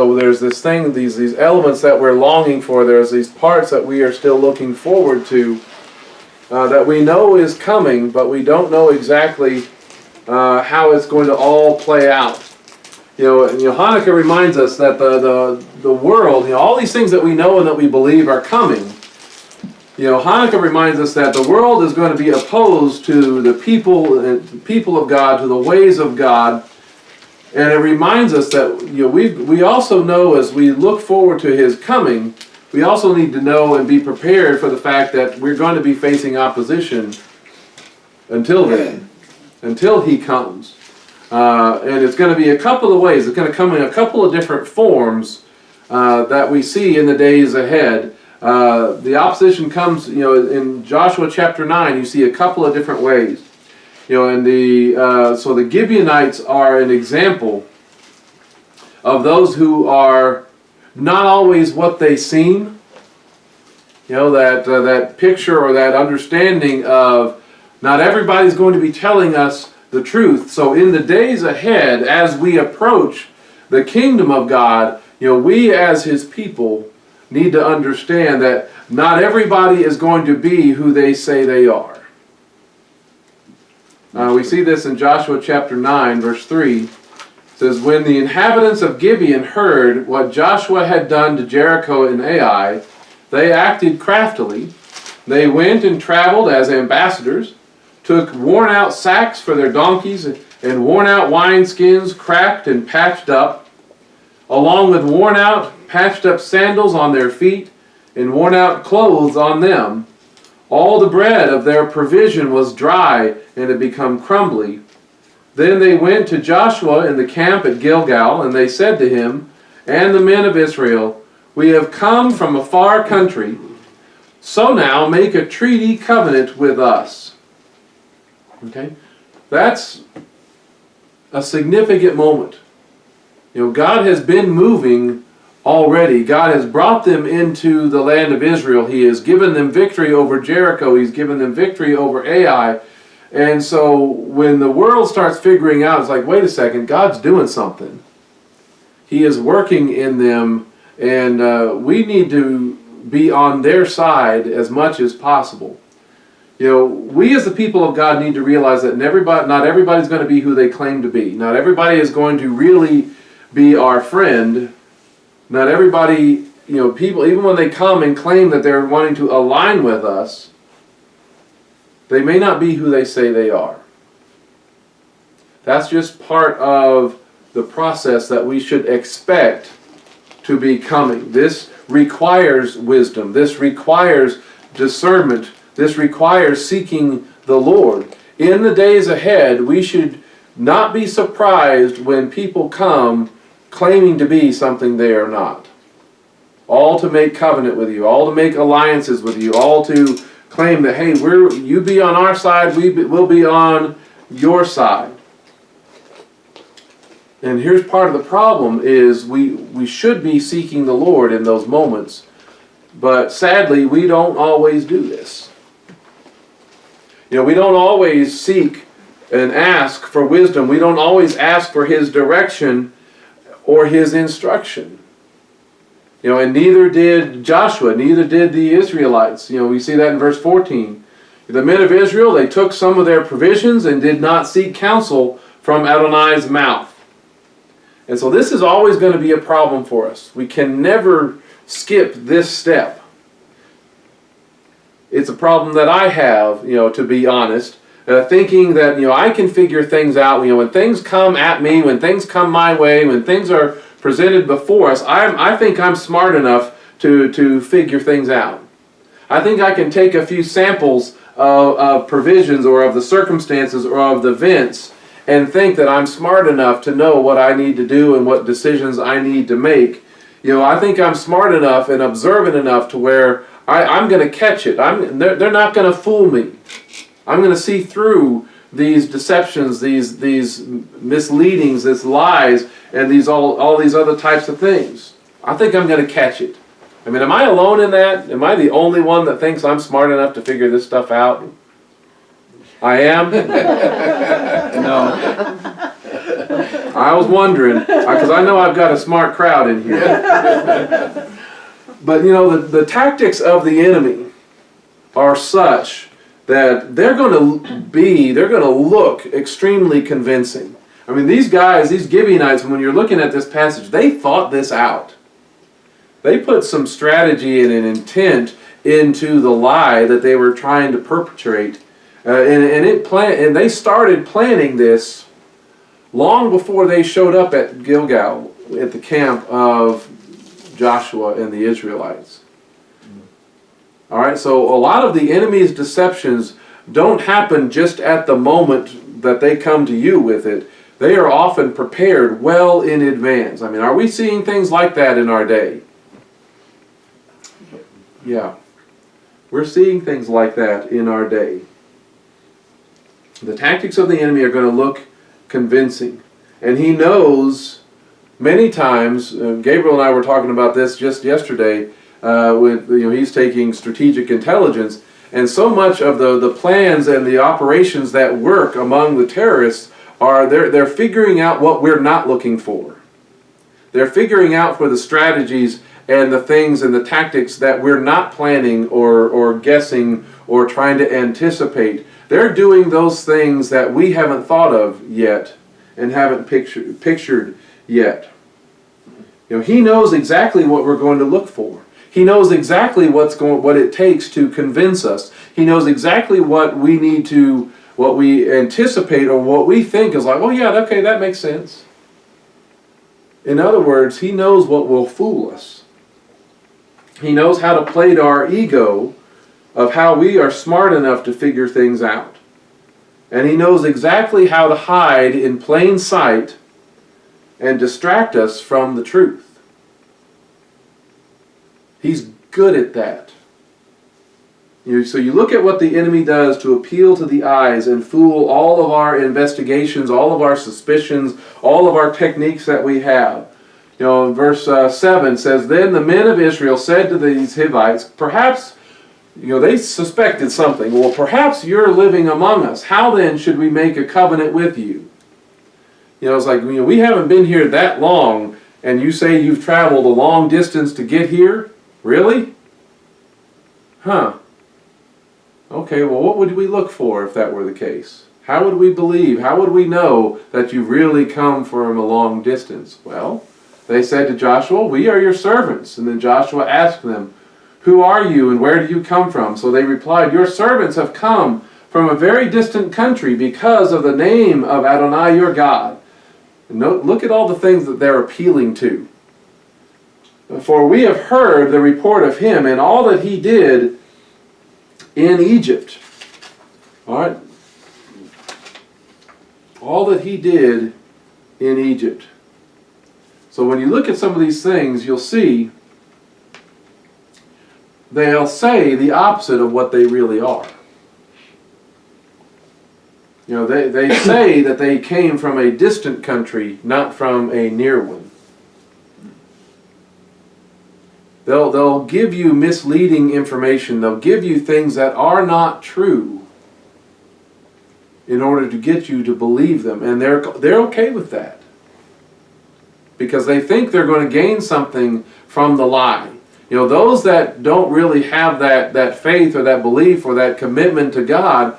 so there's this thing, these elements that we're longing for. There's these parts that we are still looking forward to, that we know is coming, but we don't know exactly how it's going to all play out. Hanukkah reminds us that the world, all these things that we know and that we believe are coming. Hanukkah reminds us that the world is going to be opposed to the people of God, to the ways of God. And it reminds us that we also know, as we look forward to His coming, we also need to know and be prepared for the fact that we're going to be facing opposition until then, until He comes. And it's going to be a couple of ways. It's going to come in a couple of different forms that we see in the days ahead. The opposition comes, in Joshua chapter 9, you see a couple of different ways. So the Gibeonites are an example of those who are not always what they seem. That picture or that understanding of not everybody's going to be telling us the truth. So in the days ahead, as we approach the kingdom of God, we as His people need to understand that not everybody is going to be who they say they are. We see this in Joshua chapter 9, verse 3. It says, "When the inhabitants of Gibeon heard what Joshua had done to Jericho and Ai, they acted craftily. They went and traveled as ambassadors, took worn-out sacks for their donkeys and worn-out wineskins cracked and patched up, along with worn-out, patched-up sandals on their feet and worn-out clothes on them. All the bread of their provision was dry and had become crumbly. Then they went to Joshua in the camp at Gilgal, and they said to him and the men of Israel, 'We have come from a far country, so now make a treaty covenant with us.'" Okay? That's a significant moment. God has been moving already. God has brought them into the land of Israel. He has given them victory over Jericho. He's given them victory over Ai. And so when the world starts figuring out, it's like, wait a second, God's doing something. He is working in them, and we need to be on their side as much as possible. We as the people of God need to realize that not everybody's going to be who they claim to be. Not everybody is going to really be our friend. Not everybody, people, even when they come and claim that they're wanting to align with us, they may not be who they say they are. That's just part of the process that we should expect to be coming. This requires wisdom. This requires discernment. This requires seeking the Lord. In the days ahead, we should not be surprised when people come claiming to be something they are not. All to make covenant with you, all to make alliances with you, all to claim that, hey, you be on our side, we'll be on your side. And here's part of the problem is we should be seeking the Lord in those moments, but sadly we don't always do this. We don't always seek and ask for wisdom. We don't always ask for His direction or His instruction. And neither did Joshua, neither did the Israelites. We see that in verse 14. The men of Israel, they took some of their provisions and did not seek counsel from Adonai's mouth. And so this is always going to be a problem for us. We can never skip this step. It's a problem that I have, to be honest. Thinking that, I can figure things out. When things come at me, when things come my way, when things are presented before us, I think I'm smart enough to figure things out. I think I can take a few samples of provisions or of the circumstances or of the events and think that I'm smart enough to know what I need to do and what decisions I need to make. I think I'm smart enough and observant enough to where I'm going to catch it. They're not going to fool me. I'm going to see through these deceptions, these misleadings, these lies, and all these other types of things. I think I'm going to catch it. Am I alone in that? Am I the only one that thinks I'm smart enough to figure this stuff out? I am? No. I was wondering, because I know I've got a smart crowd in here. But you know, the tactics of the enemy are such that they're going to look extremely convincing. I mean, these guys, these Gibeonites, when you're looking at this passage, they thought this out. They put some strategy and an intent into the lie that they were trying to perpetrate. And they started planning this long before they showed up at Gilgal, at the camp of Joshua and the Israelites. All right, so a lot of the enemy's deceptions don't happen just at the moment that they come to you with it. They are often prepared well in advance. I mean, are we seeing things like that in our day? Yeah. We're seeing things like that in our day. The tactics of the enemy are going to look convincing. And he knows many times, Gabriel and I were talking about this just yesterday, he's taking strategic intelligence, and so much of the plans and the operations that work among the terrorists are they're figuring out what we're not looking for. They're figuring out for the strategies and the things and the tactics that we're not planning or guessing or trying to anticipate. They're doing those things that we haven't thought of yet and haven't pictured yet. You know, he knows exactly what we're going to look for. He knows exactly what it takes to convince us. He knows exactly what we anticipate or what we think is like, oh yeah, okay, that makes sense. In other words, he knows what will fool us. He knows how to play to our ego of how we are smart enough to figure things out. And he knows exactly how to hide in plain sight and distract us from the truth. He's good at that. So you look at what the enemy does to appeal to the eyes and fool all of our investigations, all of our suspicions, all of our techniques that we have. You know, verse 7 says, Then the men of Israel said to these Hivites, perhaps, they suspected something. Well, perhaps you're living among us. How then should we make a covenant with you? It's like, we haven't been here that long, and you say you've traveled a long distance to get here? Really? Huh. Okay, well, what would we look for if that were the case? How would we believe? How would we know that you've really come from a long distance? Well, they said to Joshua, we are your servants. And then Joshua asked them, who are you and where do you come from? So they replied, your servants have come from a very distant country because of the name of Adonai your God. And look at all the things that they're appealing to. For we have heard the report of him and all that he did in Egypt. All right? All that he did in Egypt. So when you look at some of these things, you'll see they'll say the opposite of what they really are. They say that they came from a distant country, not from a near one. They'll give you misleading information. They'll give you things that are not true in order to get you to believe them. And they're okay with that. Because they think they're going to gain something from the lie. Those that don't really have that faith or that belief or that commitment to God,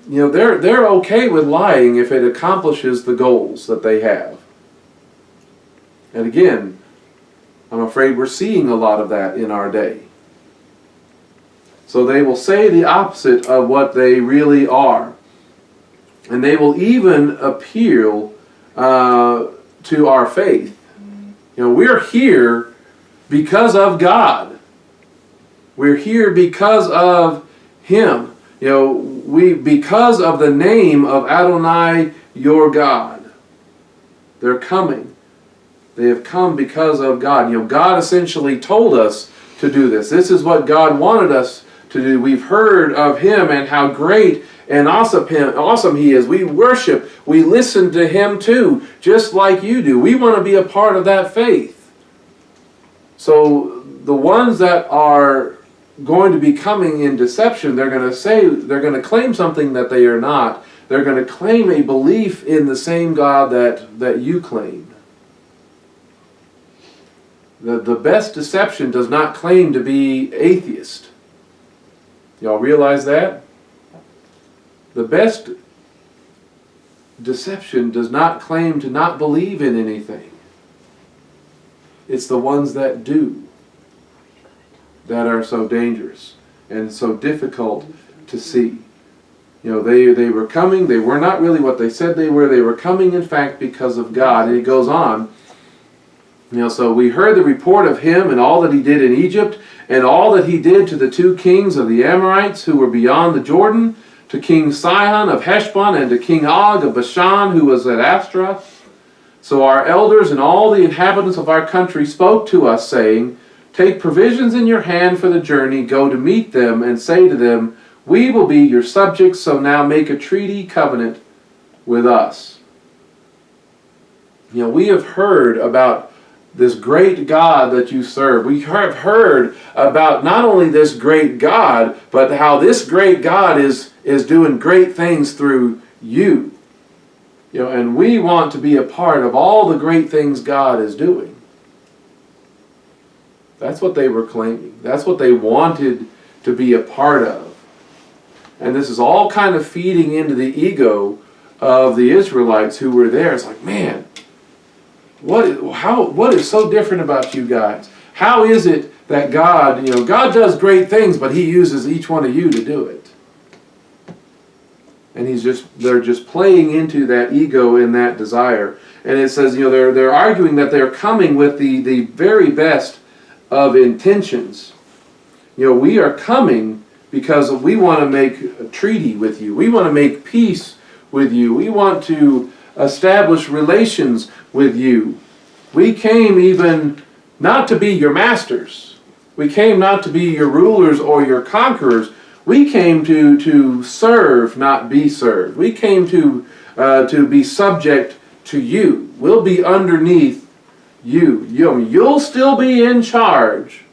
they're okay with lying if it accomplishes the goals that they have. And again, I'm afraid we're seeing a lot of that in our day. So they will say the opposite of what they really are. And they will even appeal to our faith. We're here because of God. We're here because of Him. Because of the name of Adonai your God. They're coming. They have come because of God. God essentially told us to do this. This is what God wanted us to do. We've heard of Him and how great and awesome He is. We worship. We listen to Him too, just like you do. We want to be a part of that faith. So the ones that are going to be coming in deception. They're going to claim something that they are not. They're going to claim a belief in the same God that you claim. The best deception does not claim to be atheist. Y'all realize that? The best deception does not claim to not believe in anything. It's the ones that do that are so dangerous and so difficult to see. They were coming. They were not really what they said they were. They were coming, in fact, because of God. And it goes on. So we heard the report of him and all that he did in Egypt, and all that he did to the 2 kings of the Amorites who were beyond the Jordan, to King Sihon of Heshbon, and to King Og of Bashan, who was at Ashtaroth. So our elders and all the inhabitants of our country spoke to us, saying, Take provisions in your hand for the journey, go to meet them, and say to them, We will be your subjects, so now make a treaty covenant with us. We have heard about this great God that you serve. We have heard about not only this great God, but how this great God is doing great things through you. And we want to be a part of all the great things God is doing. That's what they were claiming. That's what they wanted to be a part of. And this is all kind of feeding into the ego of the Israelites who were there. It's like, man, what is so different about you guys? How is it that God does great things, but he uses each one of you to do it? And they're just playing into that ego and that desire. And it says, they're arguing that they're coming with the very best of intentions. We are coming because we want to make a treaty with you. We want to make peace with you. We want to establish relations with you. We came even not to be your masters. We came not to be your rulers or your conquerors. We came to serve, not be served. We came to be subject to you. We'll be underneath you. You'll still be in charge.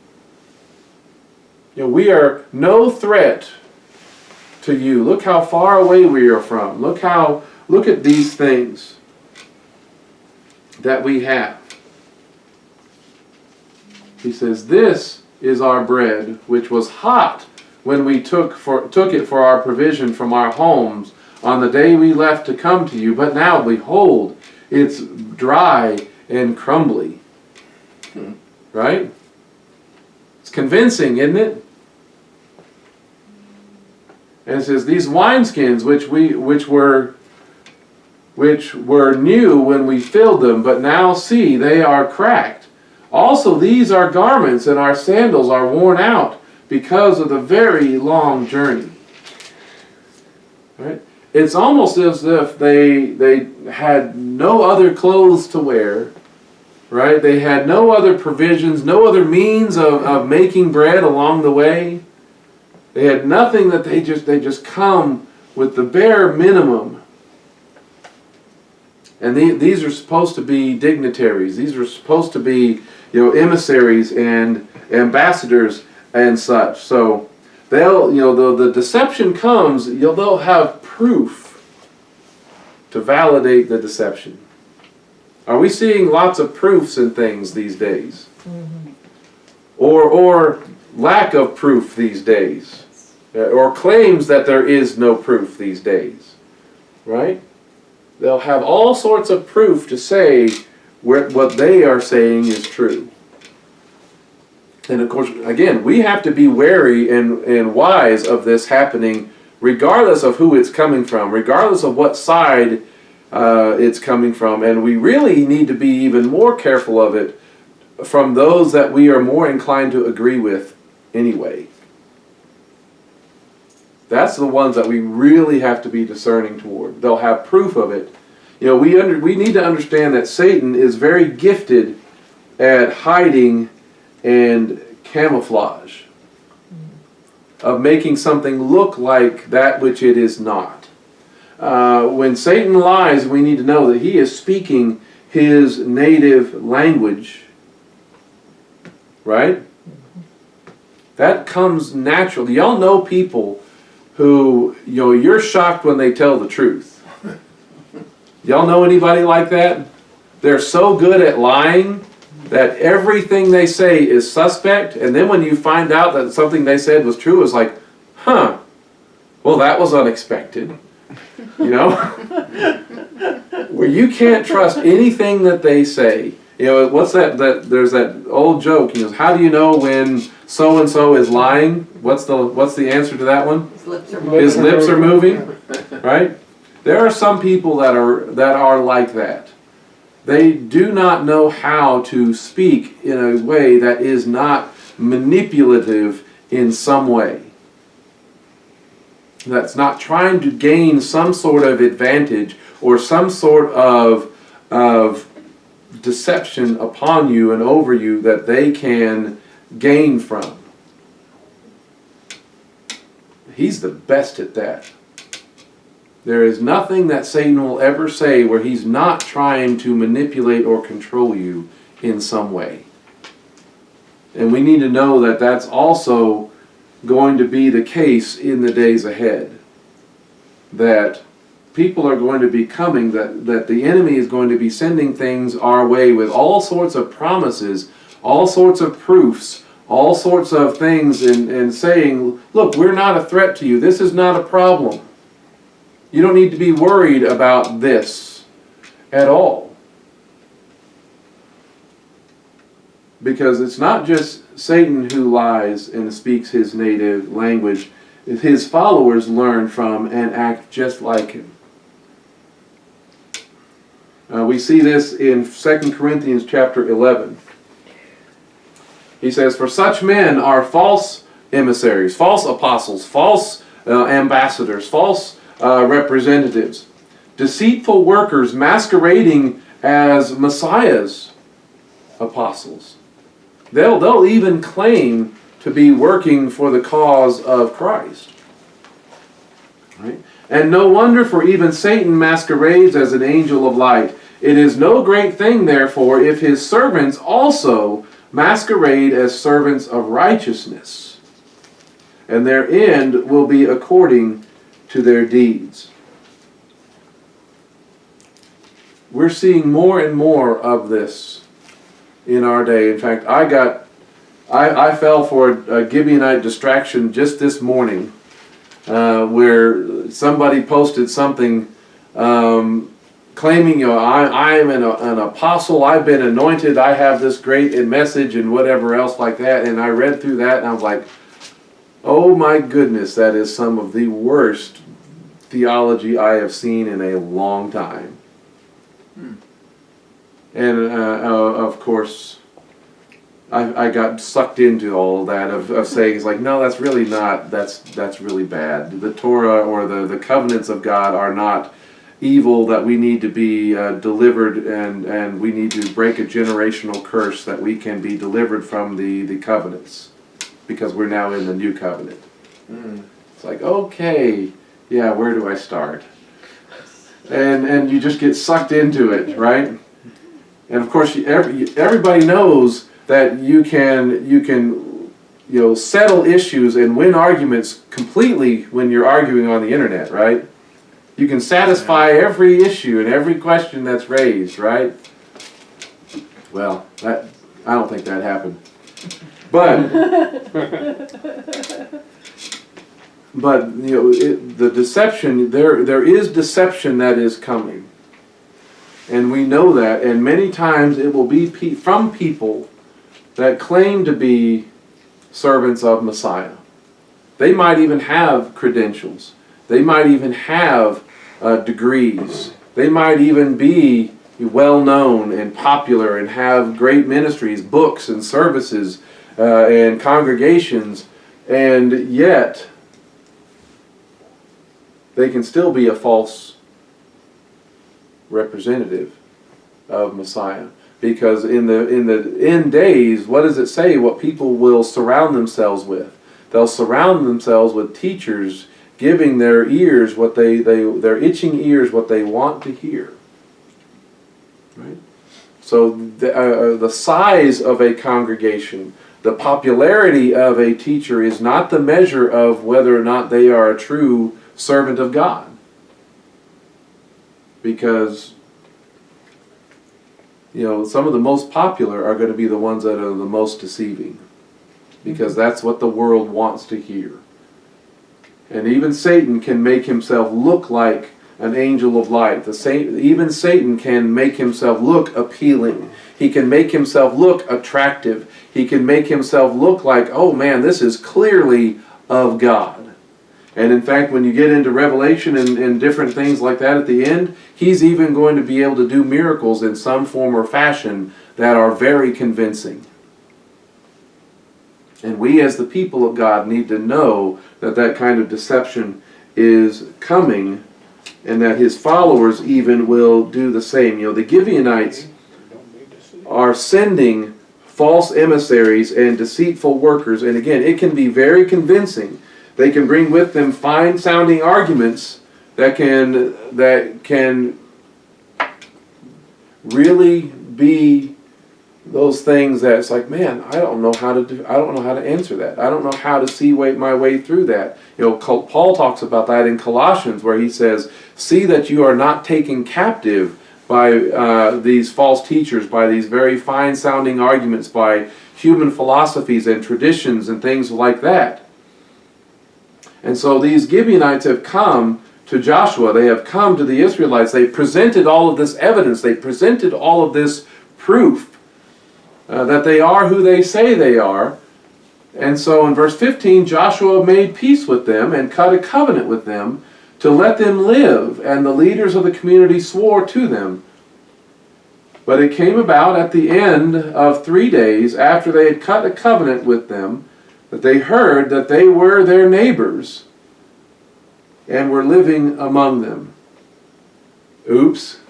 We are no threat to you. Look how far away we are from. Look at these things that we have. He says, This is our bread, which was hot when we took it for our provision from our homes on the day we left to come to you. But now, behold, it's dry and crumbly. Right? It's convincing, isn't it? And it says, These wineskins which were new when we filled them, but now see, they are cracked. Also these are garments, and our sandals are worn out because of the very long journey. Right? It's almost as if they had no other clothes to wear. Right? They had no other provisions, no other means of making bread along the way. They had nothing. That they just come with the bare minimum. And these are supposed to be dignitaries. These are supposed to be, emissaries and ambassadors and such. So they'll, the deception comes. They'll have proof to validate the deception. Are we seeing lots of proofs in things these days? Mm-hmm. Or lack of proof these days? Or claims that there is no proof these days? Right? They'll have all sorts of proof to say what they are saying is true. And of course, again, we have to be wary and wise of this happening, regardless of who it's coming from, regardless of what side it's coming from. And we really need to be even more careful of it from those that we are more inclined to agree with anyway. That's the ones that we really have to be discerning toward. They'll have proof of it. We need to understand that Satan is very gifted at hiding and camouflage, of making something look like that which it is not. When Satan lies, we need to know that he is speaking his native language. Right? That comes naturally. Y'all know people who, you're shocked when they tell the truth. Y'all know anybody like that? They're so good at lying that everything they say is suspect, and then when you find out that something they said was true, it's like, well, that was unexpected. Where you can't trust anything that they say. What's that there's that old joke, how do you know when so and so is lying? What's the answer to that one? His lips are moving, right? There are some people that are like that. They do not know how to speak in a way that is not manipulative in some way. That's not trying to gain some sort of advantage or some sort of deception upon you and over you that they can gain from. He's the best at that. There is nothing that Satan will ever say where he's not trying to manipulate or control you in some way. And we need to know that that's also going to be the case in the days ahead. That people are going to be coming, that the enemy is going to be sending things our way with all sorts of promises, all sorts of proofs, all sorts of things, and saying, look, we're not a threat to you. This is not a problem. You don't need to be worried about this at all. Because it's not just Satan who lies and speaks his native language. His followers learn from and act just like him. We see this in 2 Corinthians chapter 11. He says, for such men are false emissaries, false apostles, false ambassadors, false representatives, deceitful workers masquerading as Messiah's apostles. They'll even claim to be working for the cause of Christ. Right? And no wonder, for even Satan masquerades as an angel of light. It is no great thing, therefore, if his servants also masquerade as servants of righteousness, and their end will be according to their deeds. We're seeing more and more of this in our day. In fact, I fell for a Gibeonite distraction just this morning, where somebody posted something claiming, I am an apostle, I've been anointed, I have this great message and whatever else like that. And I read through that and I was like, oh my goodness, that is some of the worst theology I have seen in a long time. And of course, I got sucked into all that of saying, it's like, no, that's really not, that's really bad. The Torah or the covenants of God are not evil, that we need to be delivered, and we need to break a generational curse that we can be delivered from the covenants, because we're now in the new covenant. It's like, okay, yeah, where do I start? And you just get sucked into it, right? And of course, everybody knows that you can settle issues and win arguments completely when you're arguing on the internet, right? You can satisfy every issue and every question that's raised, right? Well, I don't think that happened. But the deception, there is deception that is coming. And we know that, and many times it will be from people that claim to be servants of Messiah. They might even have credentials. They might even have degrees. They might even be well known and popular and have great ministries, books and services and congregations, and yet they can still be a false representative of Messiah. Because in the end days, what does it say? What people will surround themselves with? They'll surround themselves with teachers giving their ears their itching ears what they want to hear. Right? So the size of a congregation, the popularity of a teacher is not the measure of whether or not they are a true servant of God. Because, some of the most popular are going to be the ones that are the most deceiving. Because that's what the world wants to hear. And even Satan can make himself look like an angel of light. Even Satan can make himself look appealing. He can make himself look attractive. He can make himself look like, oh man, this is clearly of God. And in fact, when you get into Revelation and different things like that at the end, he's even going to be able to do miracles in some form or fashion that are very convincing. And we as the people of God need to know that that kind of deception is coming, and that his followers even will do the same. The Gibeonites are sending false emissaries and deceitful workers, and again, it can be very convincing. They can bring with them fine-sounding arguments that can really be those things that it's like, man, I don't know how to answer that. I don't know how to see my way through that. Paul talks about that in Colossians, where he says, see that you are not taken captive by these false teachers, by these very fine-sounding arguments, by human philosophies and traditions and things like that. And so these Gibeonites have come to Joshua. They have come to the Israelites. They presented all of this evidence. They presented all of this proof that they are who they say they are. And so in verse 15, Joshua made peace with them and cut a covenant with them to let them live, and the leaders of the community swore to them. But it came about at the end of 3 days, after they had cut a covenant with them, that they heard that they were their neighbors and were living among them. Oops.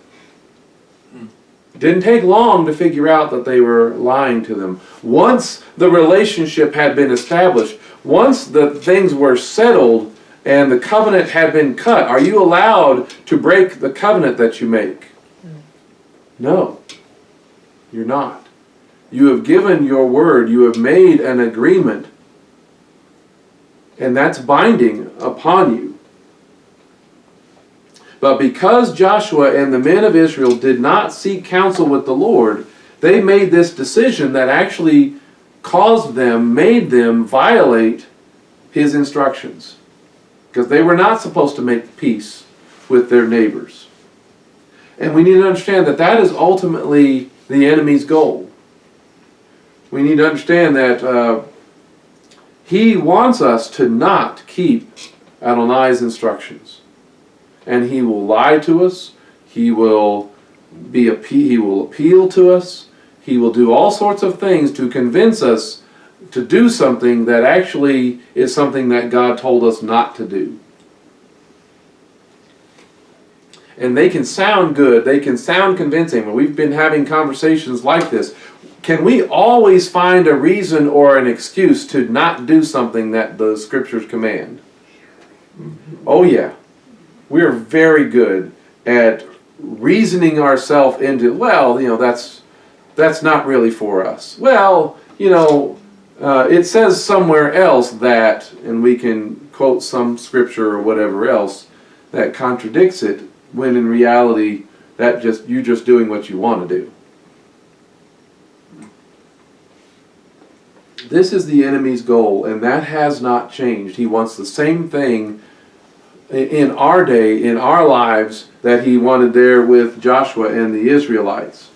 Didn't take long to figure out that they were lying to them. Once the relationship had been established, once the things were settled and the covenant had been cut, are you allowed to break the covenant that you make? No, you're not. You have given your word, you have made an agreement, and that's binding upon you. But because Joshua and the men of Israel did not seek counsel with the Lord, they made this decision that actually made them violate his instructions. Because they were not supposed to make peace with their neighbors. And we need to understand that that is ultimately the enemy's goal. We need to understand that he wants us to not keep Adonai's instructions. And he will lie to us. He will appeal to us. He will do all sorts of things to convince us to do something that actually is something that God told us not to do. And they can sound good. They can sound convincing. When we've been having conversations like this, can we always find a reason or an excuse to not do something that the Scriptures command? Oh yeah. We are very good at reasoning ourselves into, that's not really for us. It says somewhere else that, and we can quote some scripture or whatever else that contradicts it, when in reality, you're just doing what you want to do. This is the enemy's goal, and that has not changed. He wants the same thing in our day, in our lives, that he wanted there with Joshua and the Israelites.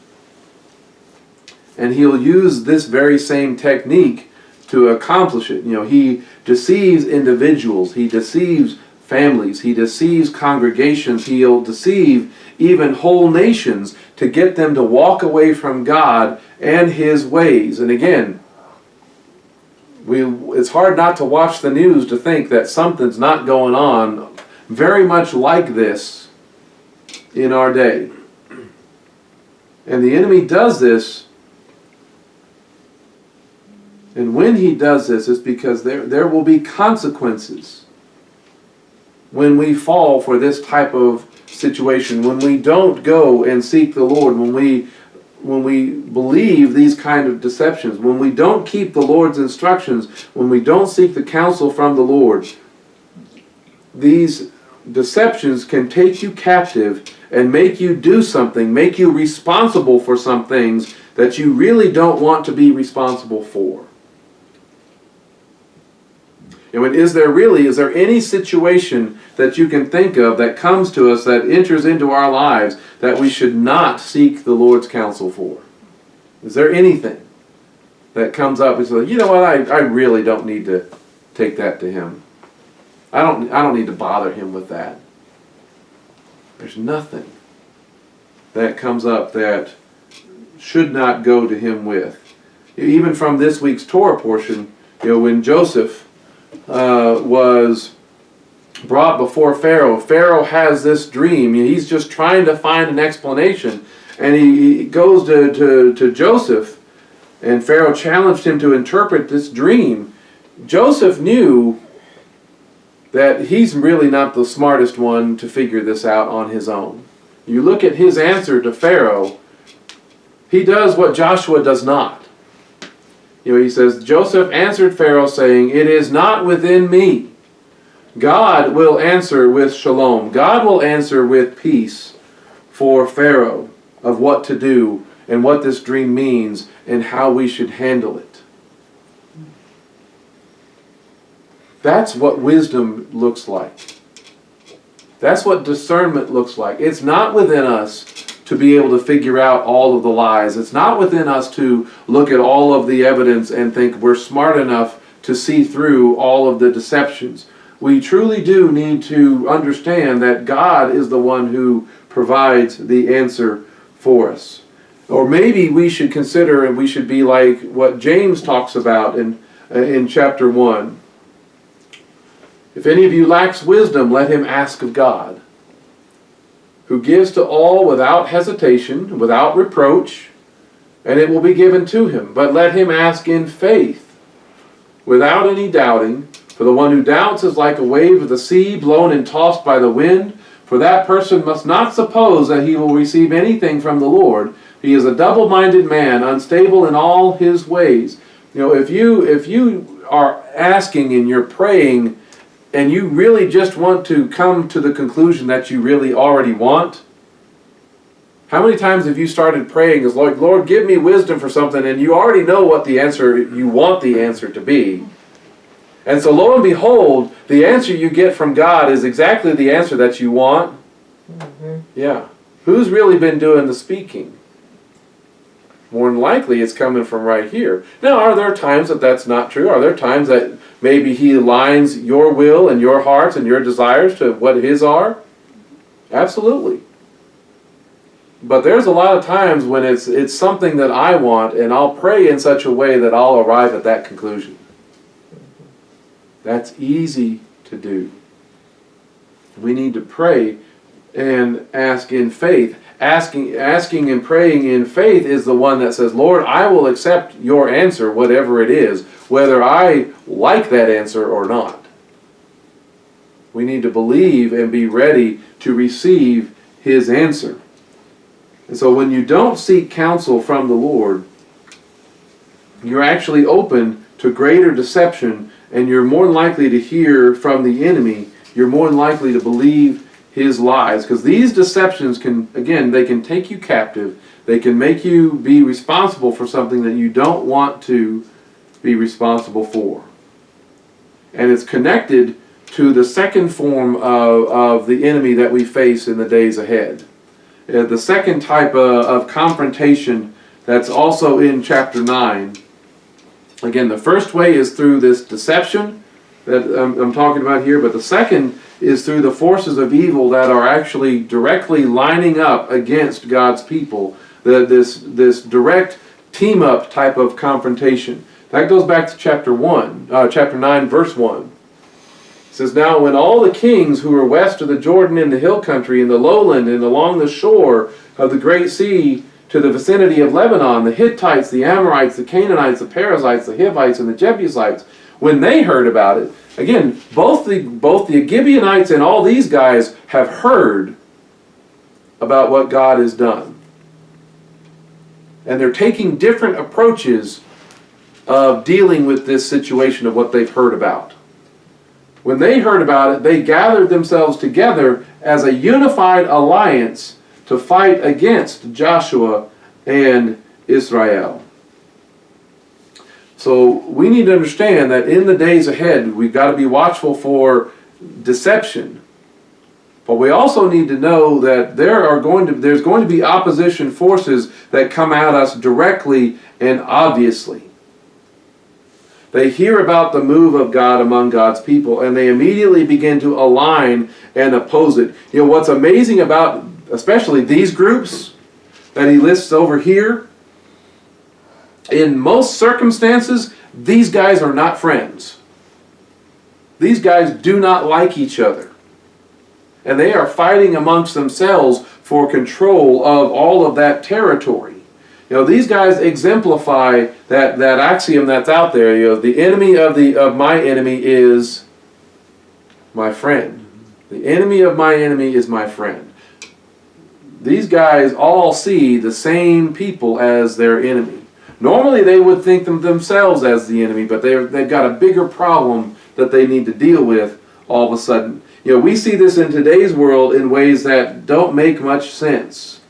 And he'll use this very same technique to accomplish it. He deceives individuals, he deceives families, he deceives congregations, he'll deceive even whole nations to get them to walk away from God and his ways. And again, it's hard not to watch the news to think that something's not going on very much like this in our day. And the enemy does this, and when he does this, it's because there will be consequences when we fall for this type of situation, when we don't go and seek the Lord, when we believe these kind of deceptions, when we don't keep the Lord's instructions, when we don't seek the counsel from the Lord, these deceptions can take you captive and make you do something, make you responsible for some things that you really don't want to be responsible for. And is there any situation that you can think of that comes to us, that enters into our lives, that we should not seek the Lord's counsel for? Is there anything that comes up and says, you know what, I really don't need to take that to him. I don't need to bother him with that. There's nothing that comes up that should not go to him with. Even from this week's Torah portion, when Joseph was brought before Pharaoh. Pharaoh has this dream. He's just trying to find an explanation. And he goes to Joseph, and Pharaoh challenged him to interpret this dream. Joseph knew that he's really not the smartest one to figure this out on his own. You look at his answer to Pharaoh, he does what Joshua does not. He says, Joseph answered Pharaoh, saying, "It is not within me." God will answer with shalom. God will answer with peace for Pharaoh of what to do and what this dream means and how we should handle it. That's what wisdom looks like. That's what discernment looks like. It's not within us to be able to figure out all of the lies. It's not within us to look at all of the evidence and think we're smart enough to see through all of the deceptions. We truly do need to understand that God is the one who provides the answer for us. Or maybe we should consider, and we should be like what James talks about in chapter 1. If any of you lacks wisdom, let him ask of God, who gives to all without hesitation, without reproach, and it will be given to him. But let him ask in faith, without any doubting. For the one who doubts is like a wave of the sea, blown and tossed by the wind. For that person must not suppose that he will receive anything from the Lord. He is a double-minded man, unstable in all his ways. If you are asking and you're praying, and you really just want to come to the conclusion that you really already want, how many times have you started praying as Lord, give me wisdom for something, and you already know what the answer, you want the answer to be. And so lo and behold, the answer you get from God is exactly the answer that you want. Mm-hmm. Yeah. Who's really been doing the speaking? More than likely it's coming from right here. Now, are there times that that's not true? Are there times that maybe he aligns your will and your hearts and your desires to what his are? Absolutely. But there's a lot of times when it's something that I want, and I'll pray in such a way that I'll arrive at that conclusion. That's easy to do. We need to pray and ask in faith. Asking and praying in faith is the one that says, Lord, I will accept your answer, whatever it is, whether I like that answer or not. We need to believe and be ready to receive his answer. And so when you don't seek counsel from the Lord, you're actually open to greater deception, and you're more likely to hear from the enemy. You're more likely to believe his lies, because these deceptions they can take you captive. They can make you be responsible for something that you don't want to be responsible for. And it's connected to the second form of the enemy that we face in the days ahead. The second type of confrontation that's also in chapter 9. Again, the first way is through this deception that I'm talking about here, but the second is through the forces of evil that are actually directly lining up against God's people. This direct team-up type of confrontation. That goes back to chapter 9, verse 1. It says, "Now when all the kings who were west of the Jordan in the hill country, in the lowland, and along the shore of the great sea to the vicinity of Lebanon, the Hittites, the Amorites, the Canaanites, the Perizzites, the Hivites, and the Jebusites, when they heard about it," again, both the Gibeonites and all these guys have heard about what God has done. And they're taking different approaches of dealing with this situation of what they've heard about. When they heard about it, they gathered themselves together as a unified alliance to fight against Joshua and Israel. So we need to understand that in the days ahead, we've got to be watchful for deception. But we also need to know that there's going to be opposition forces that come at us directly and obviously. They hear about the move of God among God's people, and they immediately begin to align and oppose it. You know, what's amazing about especially these groups that he lists over here, in most circumstances, these guys are not friends. These guys do not like each other. And they are fighting amongst themselves for control of all of that territory. You know, these guys exemplify that axiom that's out there. You know, the enemy of my enemy is my friend. The enemy of my enemy is my friend. These guys all see the same people as their enemy. Normally they would think themselves as the enemy, but they've got a bigger problem that they need to deal with all of a sudden. You know, we see this in today's world in ways that don't make much sense.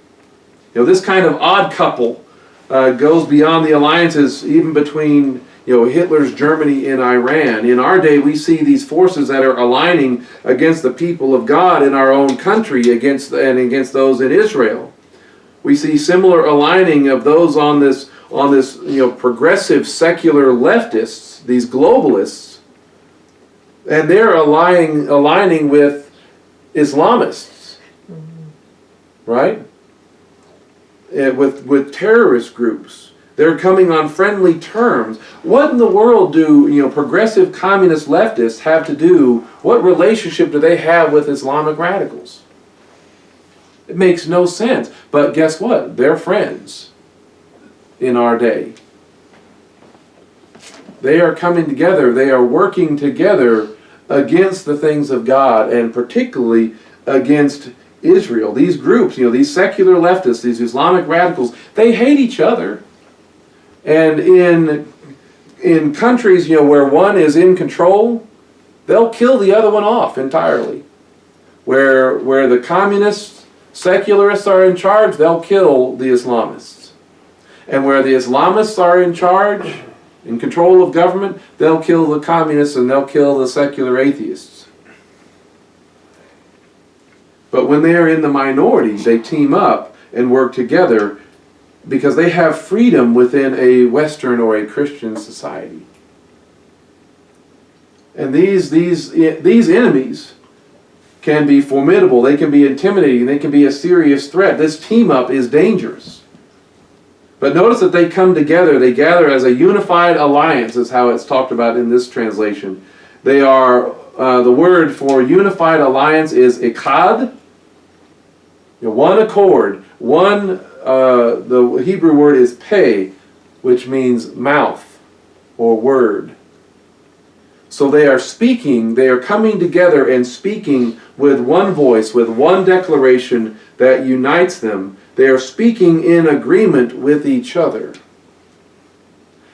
You know, this kind of odd couple goes beyond the alliances even between, you know, Hitler's Germany and Iran. In our day, we see these forces that are aligning against the people of God in our own country against those in Israel. We see similar aligning of those on this you know, progressive secular leftists, these globalists, and they're aligning with Islamists, right? With terrorist groups. They're coming on friendly terms. What in the world do, you know, progressive communist leftists have to do? What relationship do they have with Islamic radicals? It makes no sense. But guess what? They're friends in our day. They are coming together. They are working together against the things of God, and particularly against Israel. These groups, you know, these secular leftists, these Islamic radicals, they hate each other. And in countries, you know, where one is in control, they'll kill the other one off entirely. Where the communists, secularists are in charge, they'll kill the Islamists. And where the Islamists are in charge, in control of government, they'll kill the communists and they'll kill the secular atheists. But when they are in the minority, they team up and work together because they have freedom within a Western or a Christian society. And these enemies can be formidable, they can be intimidating, they can be a serious threat. This team up is dangerous. But notice that they come together, they gather as a unified alliance, is how it's talked about in this translation. They are, the word for unified alliance is ikad, you know, one accord. The Hebrew word is peh, which means mouth or word. So they are speaking, they are coming together and speaking with one voice, with one declaration that unites them. They are speaking in agreement with each other.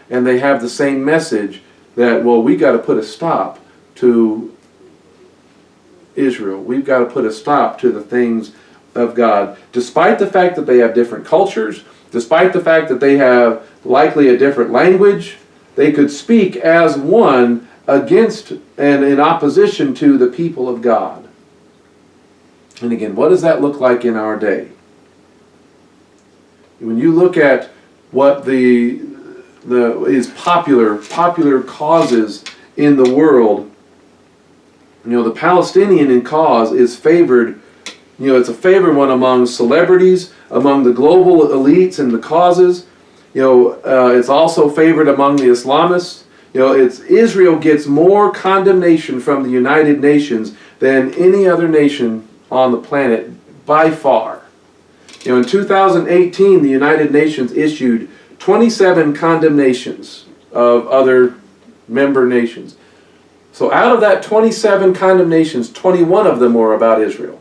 And they have the same message that, well, we got to put a stop to Israel. We've got to put a stop to the things of God. Despite the fact that they have different cultures, despite the fact that they have likely a different language, they could speak as one against and in opposition to the people of God. And again, what does that look like in our day? When you look at what is popular causes in the world, you know, the Palestinian cause is favored. You know, it's a favored one among celebrities, among the global elites and the causes. You know, it's also favored among the Islamists. You know, Israel gets more condemnation from the United Nations than any other nation on the planet by far. You know, in 2018, the United Nations issued 27 condemnations of other member nations. So out of that 27 condemnations, 21 of them were about Israel.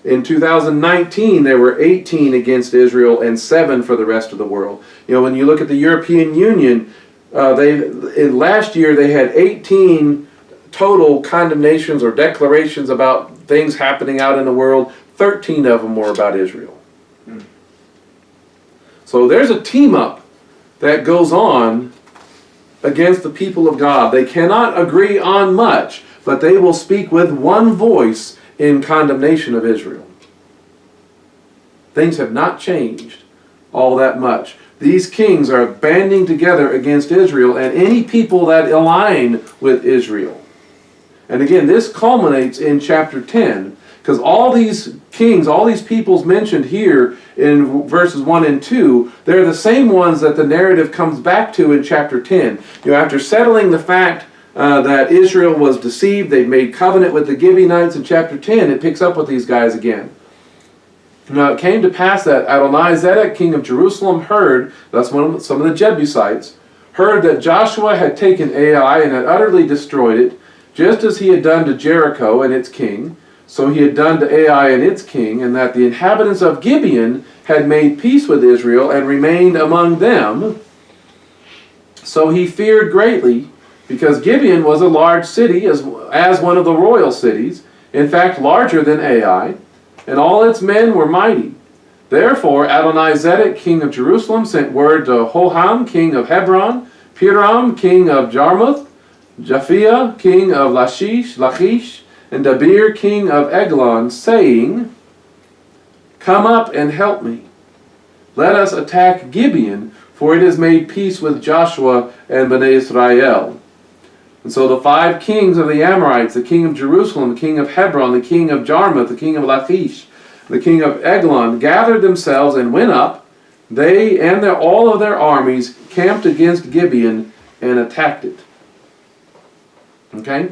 In 2019, there were 18 against Israel and 7 for the rest of the world. You know, when you look at the European Union, last year they had 18 total condemnations or declarations about things happening out in the world. 13 of them were about Israel. So there's a team up that goes on against the people of God. They cannot agree on much, but they will speak with one voice in condemnation of Israel. Things have not changed all that much. These kings are banding together against Israel and any people that align with Israel. And again, this culminates in chapter 10, because all these kings, all these peoples mentioned here in verses 1 and 2, they're the same ones that the narrative comes back to in chapter 10. You know, after settling the fact that Israel was deceived, they made covenant with the Gibeonites in chapter 10, it picks up with these guys again. Now it came to pass that Adonizedek, king of Jerusalem, heard, that's some of the Jebusites, heard that Joshua had taken Ai and had utterly destroyed it, just as he had done to Jericho and its king. So he had done to Ai and its king, and that the inhabitants of Gibeon had made peace with Israel and remained among them. So he feared greatly, because Gibeon was a large city, as one of the royal cities, in fact larger than Ai, and all its men were mighty. Therefore Adonizedek, king of Jerusalem, sent word to Hoham, king of Hebron, Piram, king of Jarmuth, Japhia, king of Lachish, and Dabir, king of Eglon, saying, "Come up and help me. Let us attack Gibeon, for it has made peace with Joshua and Bnei Israel." And so the 5 kings of the Amorites, the king of Jerusalem, the king of Hebron, the king of Jarmuth, the king of Lachish, the king of Eglon, gathered themselves and went up. They and all of their armies camped against Gibeon and attacked it. Okay?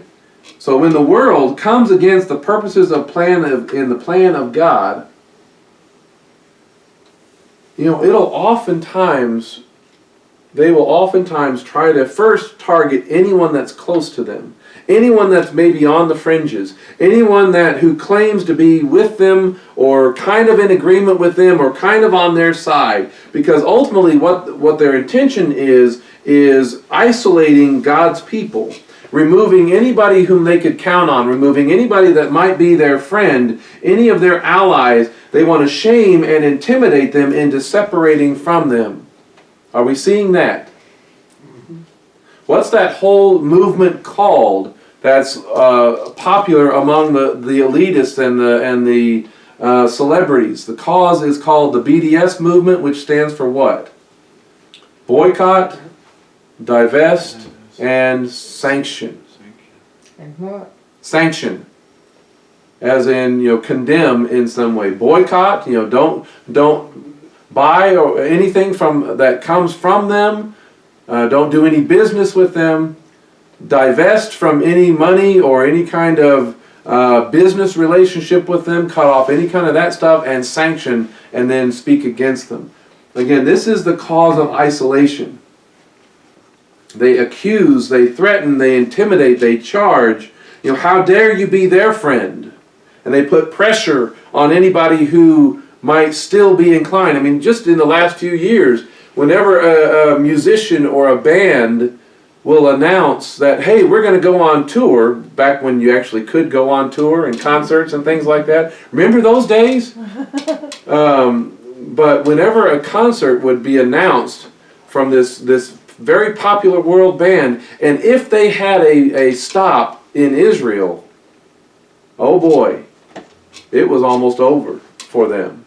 So when the world comes against the purposes in the plan of God, you know, they will oftentimes try to first target anyone that's close to them, anyone that's maybe on the fringes, anyone who claims to be with them or kind of in agreement with them or kind of on their side, because ultimately what their intention is isolating God's people, removing anybody whom they could count on, removing anybody that might be their friend, any of their allies. They want to shame and intimidate them into separating from them. Are we seeing that? What's that whole movement called that's popular among the elitists and the celebrities? The cause is called the BDS movement, which stands for what? Boycott, divest, and sanction. And what? Sanction, as in, you know, condemn in some way. Boycott, you know, don't buy or anything that comes from them. Don't do any business with them. Divest from any money or any kind of business relationship with them. Cut off any kind of that stuff, and sanction, and then speak against them. Again, this is the cause of isolation. They accuse, they threaten, they intimidate, they charge. You know, how dare you be their friend? And they put pressure on anybody who might still be inclined. I mean, just in the last few years, whenever a musician or a band will announce that, hey, we're going to go on tour, back when you actually could go on tour and concerts and things like that. Remember those days? But whenever a concert would be announced from this very popular world band, and if they had a stop in Israel, oh boy, it was almost over for them.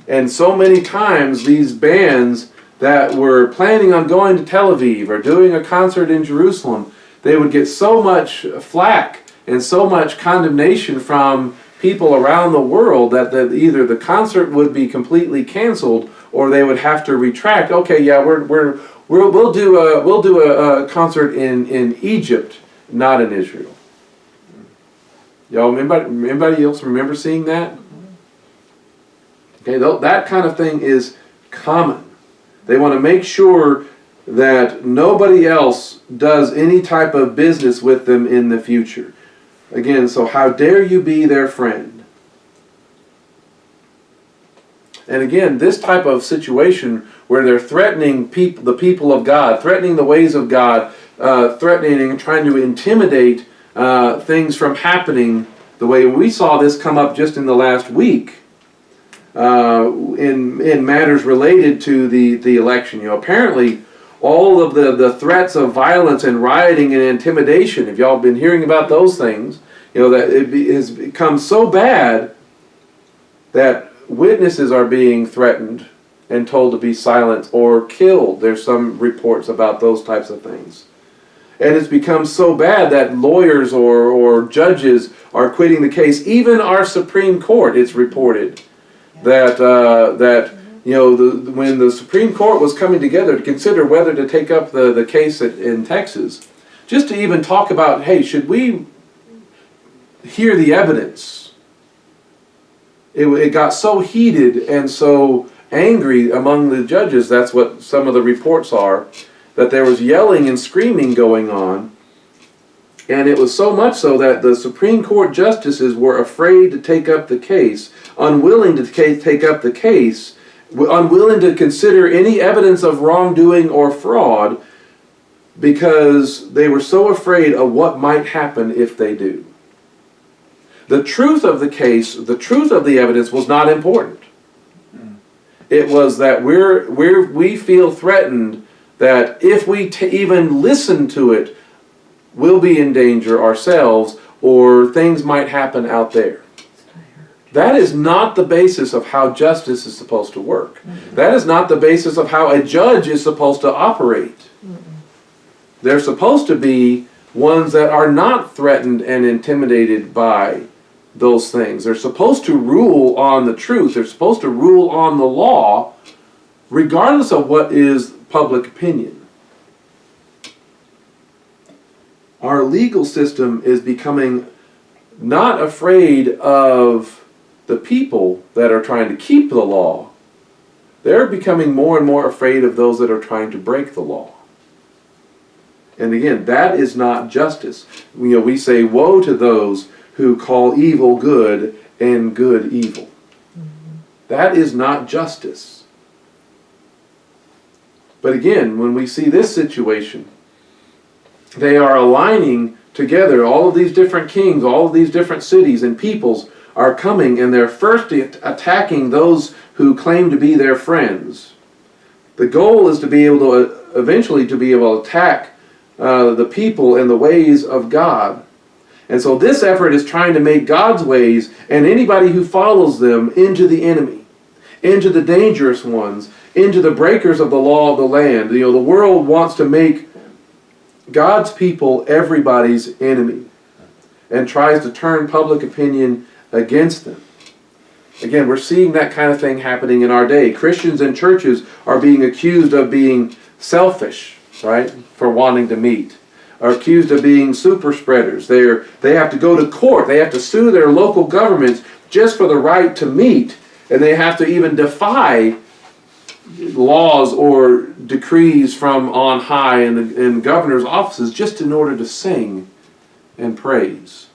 And so many times these bands that were planning on going to Tel Aviv or doing a concert in Jerusalem, they would get so much flack and so much condemnation from people around the world that either the concert would be completely canceled or they would have to retract. Okay, yeah, we'll do a concert in Egypt, not in Israel. Y'all, anybody else remember seeing that? Okay, that kind of thing is common. They want to make sure that nobody else does any type of business with them in the future. Again, so how dare you be their friend? And again, this type of situation where they're threatening the people of God, threatening the ways of God, threatening and trying to intimidate things from happening the way we saw this come up just in the last week in matters related to the election. Apparently all of the threats of violence and rioting and intimidation, if y'all have been hearing about those things, that it has become so bad that witnesses are being threatened and told to be silent or killed. There's some reports about those types of things. And it's become so bad that lawyers or judges are quitting the case. Even our Supreme Court, it's reported, that when the Supreme Court was coming together to consider whether to take up the case in Texas, just to even talk about, hey, should we hear the evidence? It got so heated and so angry among the judges, that's what some of the reports are, that there was yelling and screaming going on. And it was so much so that the Supreme Court justices were afraid to take up the case, unwilling to take up the case, unwilling to consider any evidence of wrongdoing or fraud, because they were so afraid of what might happen if they do. The truth of the case, the truth of the evidence was not important. It was that we feel threatened that if we even listen to it, we'll be in danger ourselves, or things might happen out there. That is not the basis of how justice is supposed to work. That is not the basis of how a judge is supposed to operate. They're supposed to be ones that are not threatened and intimidated by those things. They're supposed to rule on the truth. They're supposed to rule on the law, regardless of what is public opinion. Our legal system is becoming not afraid of the people that are trying to keep the law. They're becoming more and more afraid of those that are trying to break the law. And again, that is not justice. We say, woe to those who call evil good and good evil. That is not justice. But again, when we see this situation, they are aligning together. All of these different kings, all of these different cities and peoples are coming, and they're first attacking those who claim to be their friends. The goal is to be able to eventually to be able to attack the people and the ways of God. And so this effort is trying to make God's ways and anybody who follows them into the enemy, into the dangerous ones, into the breakers of the law of the land. The world wants to make God's people everybody's enemy and tries to turn public opinion against them. Again, we're seeing that kind of thing happening in our day. Christians and churches are being accused of being selfish, right, for wanting to meet. Are accused of being super spreaders. They have to go to court. They have to sue their local governments just for the right to meet. And they have to even defy laws or decrees from on high in governor's offices just in order to sing and praise.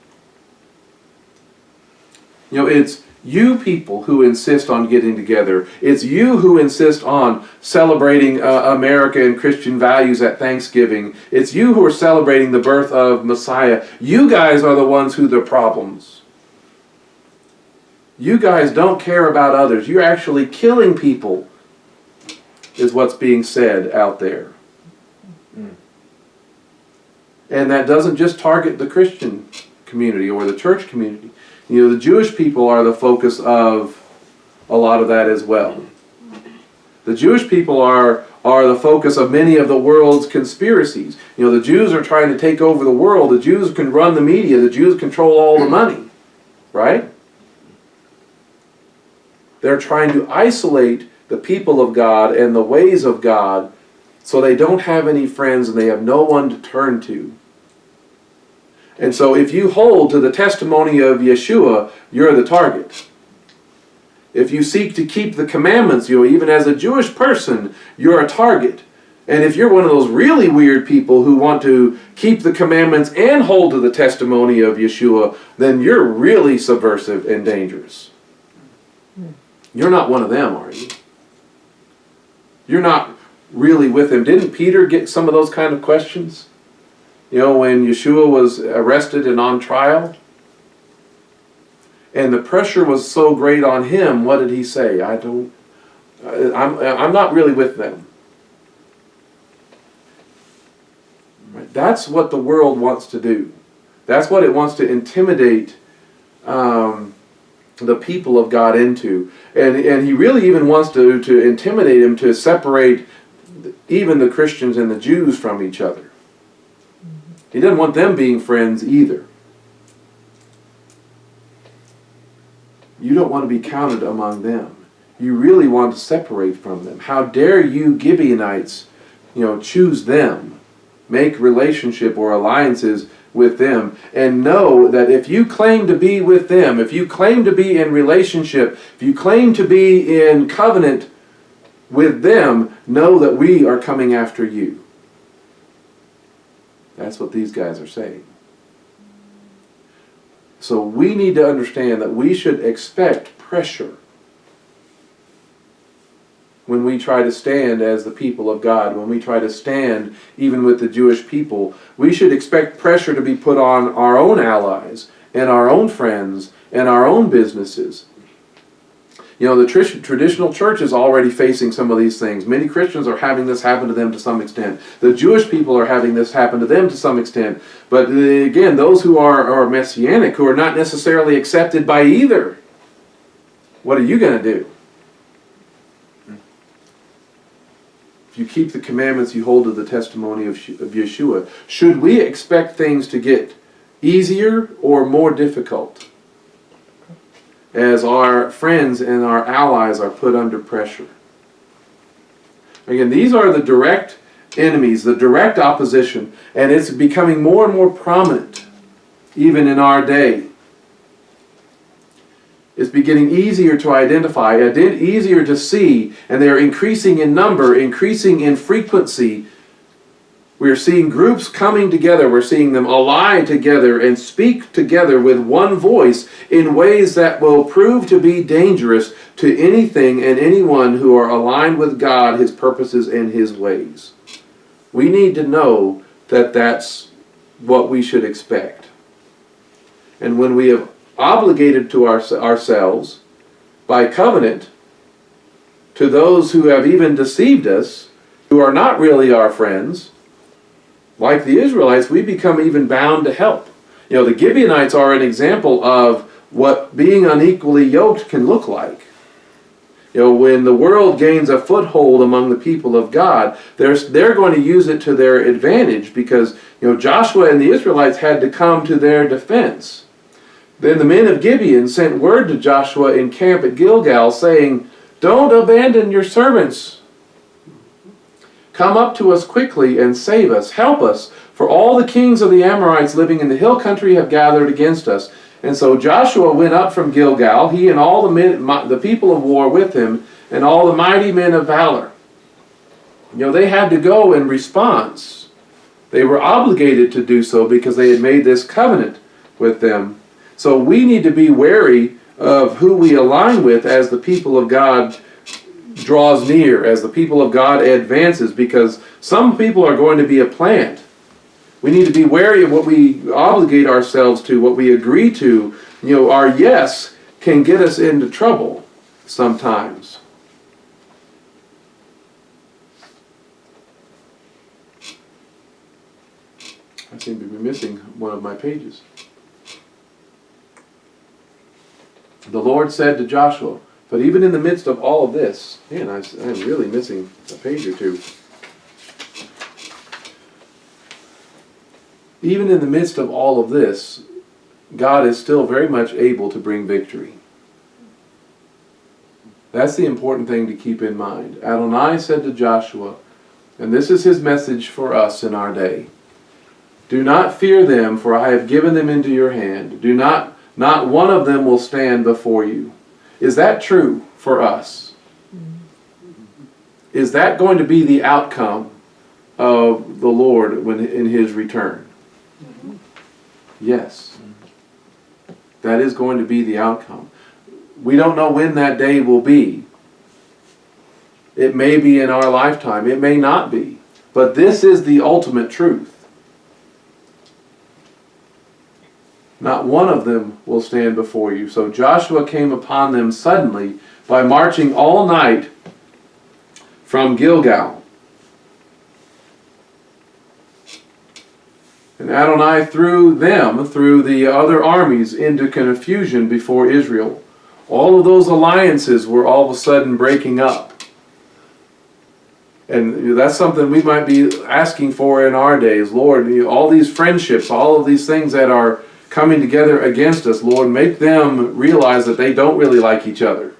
It's you people who insist on getting together. It's you who insist on celebrating America and Christian values at Thanksgiving. It's you who are celebrating the birth of Messiah. You guys are the ones who are the problems. You guys don't care about others. You're actually killing people, is what's being said out there. And that doesn't just target the Christian community or the church community. The Jewish people are the focus of a lot of that as well. The Jewish people are the focus of many of the world's conspiracies. The Jews are trying to take over the world. The Jews can run the media. The Jews control all the money. Right? They're trying to isolate the people of God and the ways of God so they don't have any friends and they have no one to turn to. And so if you hold to the testimony of Yeshua, you're the target. If you seek to keep the commandments, even as a Jewish person, you're a target. And if you're one of those really weird people who want to keep the commandments and hold to the testimony of Yeshua, then you're really subversive and dangerous. You're not one of them, are you? You're not really with them. Didn't Peter get some of those kind of questions? You know, when Yeshua was arrested and on trial? And the pressure was so great on him, what did he say? I'm not really with them. Right? That's what the world wants to do. That's what it wants to intimidate the people of God into. And he really even wants to intimidate him to separate even the Christians and the Jews from each other. He doesn't want them being friends either. You don't want to be counted among them. You really want to separate from them. How dare you Gibeonites, choose them, make relationship or alliances with them, and know that if you claim to be with them, if you claim to be in relationship, if you claim to be in covenant with them, know that we are coming after you. That's what these guys are saying. So we need to understand that we should expect pressure when we try to stand as the people of God, when we try to stand even with the Jewish people. We should expect pressure to be put on our own allies and our own friends and our own businesses. The traditional church is already facing some of these things. Many Christians are having this happen to them to some extent. The Jewish people are having this happen to them to some extent. But again, those who are Messianic, who are not necessarily accepted by either, what are you going to do? If you keep the commandments, you hold to the testimony of Yeshua. Should we expect things to get easier or more difficult as our friends and our allies are put under pressure? Again, these are the direct enemies, the direct opposition, and it's becoming more and more prominent even in our day. It's getting easier to identify, easier to see, and they're increasing in number, increasing in frequency. We're seeing groups coming together. We're seeing them ally together and speak together with one voice in ways that will prove to be dangerous to anything and anyone who are aligned with God, His purposes, and His ways. We need to know that that's what we should expect. And when we have obligated to ourselves by covenant to those who have even deceived us, who are not really our friends, like the Israelites, we become even bound to help. The Gibeonites are an example of what being unequally yoked can look like. When the world gains a foothold among the people of God, they're going to use it to their advantage because Joshua and the Israelites had to come to their defense. Then the men of Gibeon sent word to Joshua in camp at Gilgal, saying, "Don't abandon your servants. Come up to us quickly and save us. Help us, for all the kings of the Amorites living in the hill country have gathered against us." And so Joshua went up from Gilgal, he and all the people of war with him, and all the mighty men of valor. They had to go in response. They were obligated to do so because they had made this covenant with them. So we need to be wary of who we align with as the people of God draws near, as the people of God advances, because some people are going to be a plant. We need to be wary of what we obligate ourselves to, what we agree to. Our yes can get us into trouble sometimes. I seem to be missing one of my pages. The Lord said to Joshua, but even in the midst of all of this, man, I'm really missing a page or two. Even in the midst of all of this, God is still very much able to bring victory. That's the important thing to keep in mind. Adonai said to Joshua, and this is his message for us in our day, "Do not fear them, for I have given them into your hand. Not one of them will stand before you." Is that true for us? Is that going to be the outcome of the Lord when in His return? Yes. That is going to be the outcome. We don't know when that day will be. It may be in our lifetime. It may not be. But this is the ultimate truth. Not one of them will stand before you. So Joshua came upon them suddenly by marching all night from Gilgal. And Adonai threw them, through the other armies, into confusion before Israel. All of those alliances were all of a sudden breaking up. And that's something we might be asking for in our days. Lord, all these friendships, all of these things that are coming together against us, Lord, make them realize that they don't really like each other,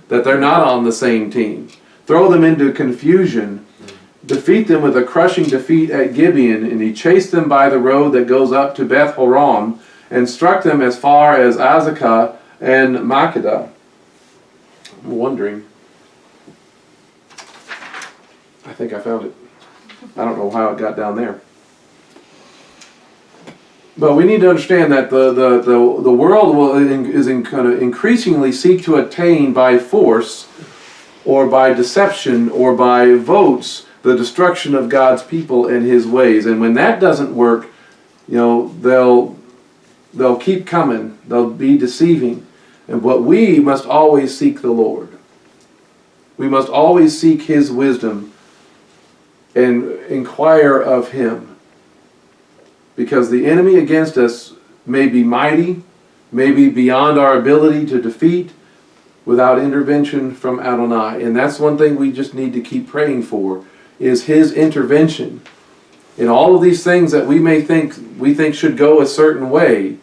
that they're not on the same team. Throw them into confusion, defeat them with a crushing defeat at Gibeon, and he chased them by the road that goes up to Beth Horon, and struck them as far as Azekah and Makkedah. I'm wondering, I think I found it. I don't know how it got down there. But we need to understand that the world is kind of increasingly seek to attain by force or by deception or by votes the destruction of God's people and His ways. And when that doesn't work, they'll keep coming. They'll be deceiving. And what we must always seek the Lord. We must always seek His wisdom and inquire of Him. Because the enemy against us may be mighty, may be beyond our ability to defeat without intervention from Adonai. And that's one thing we just need to keep praying for, is His intervention. In all of these things that we think should go a certain way,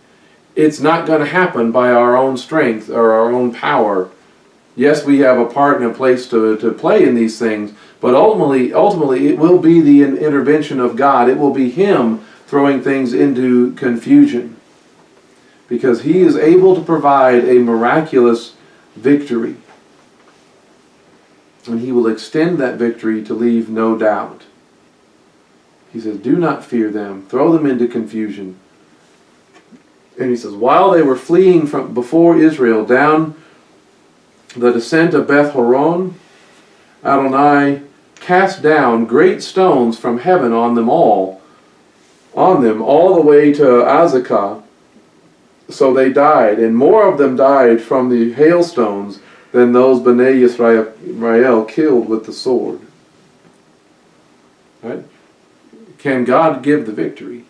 it's not going to happen by our own strength or our own power. Yes, we have a part and a place to play in these things, but ultimately it will be the intervention of God. It will be Him throwing things into confusion, because He is able to provide a miraculous victory, and He will extend that victory to leave no doubt. He says, do not fear them, throw them into confusion. And He says, while they were fleeing from before Israel down the descent of Beth Horon, Adonai cast down great stones from heaven on them all the way to Azekah. So they died, and more of them died from the hailstones than those Bnei Israel killed with the sword. Right? Can God give the victory?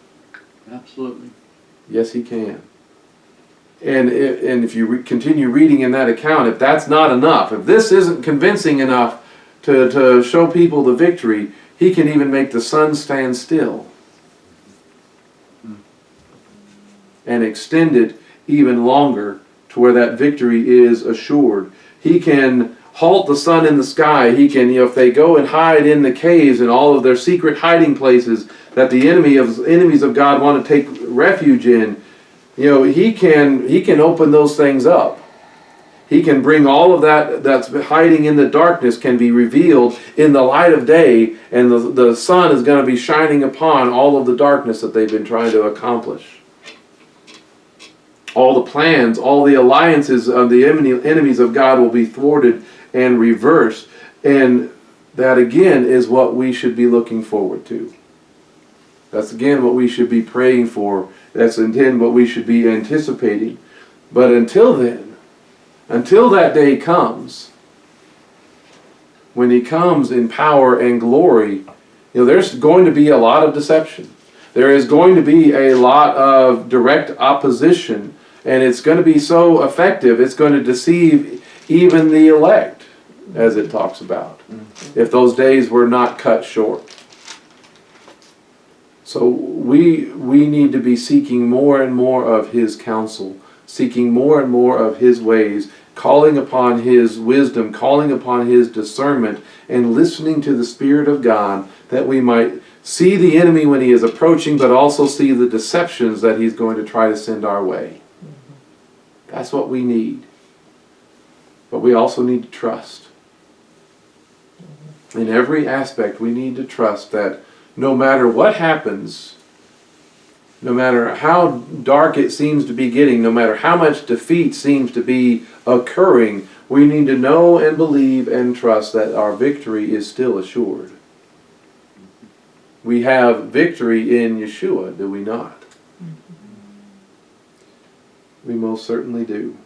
Absolutely. Yes, He can. And if you continue reading in that account, if that's not enough, if this isn't convincing enough to show people the victory, He can even make the sun stand still and extend it even longer to where that victory is assured. He can halt the sun in the sky. He can, if they go and hide in the caves and all of their secret hiding places that the enemies of God want to take refuge in, He can open those things up. He can bring all of that that's hiding in the darkness can be revealed in the light of day, and the sun is going to be shining upon all of the darkness that they've been trying to accomplish. All the plans, all the alliances of the enemies of God will be thwarted and reversed. And that again is what we should be looking forward to. That's again what we should be praying for. That's again what we should be anticipating. But until then, until that day comes, when He comes in power and glory, there's going to be a lot of deception. There is going to be a lot of direct opposition. And it's going to be so effective, it's going to deceive even the elect, as it talks about, if those days were not cut short. So we need to be seeking more and more of His counsel, seeking more and more of His ways, calling upon His wisdom, calling upon His discernment, and listening to the Spirit of God, that we might see the enemy when he is approaching, but also see the deceptions that he's going to try to send our way. That's what we need. But we also need to trust. In every aspect, we need to trust that no matter what happens, no matter how dark it seems to be getting, no matter how much defeat seems to be occurring, we need to know and believe and trust that our victory is still assured. We have victory in Yeshua, do we not? We most certainly do.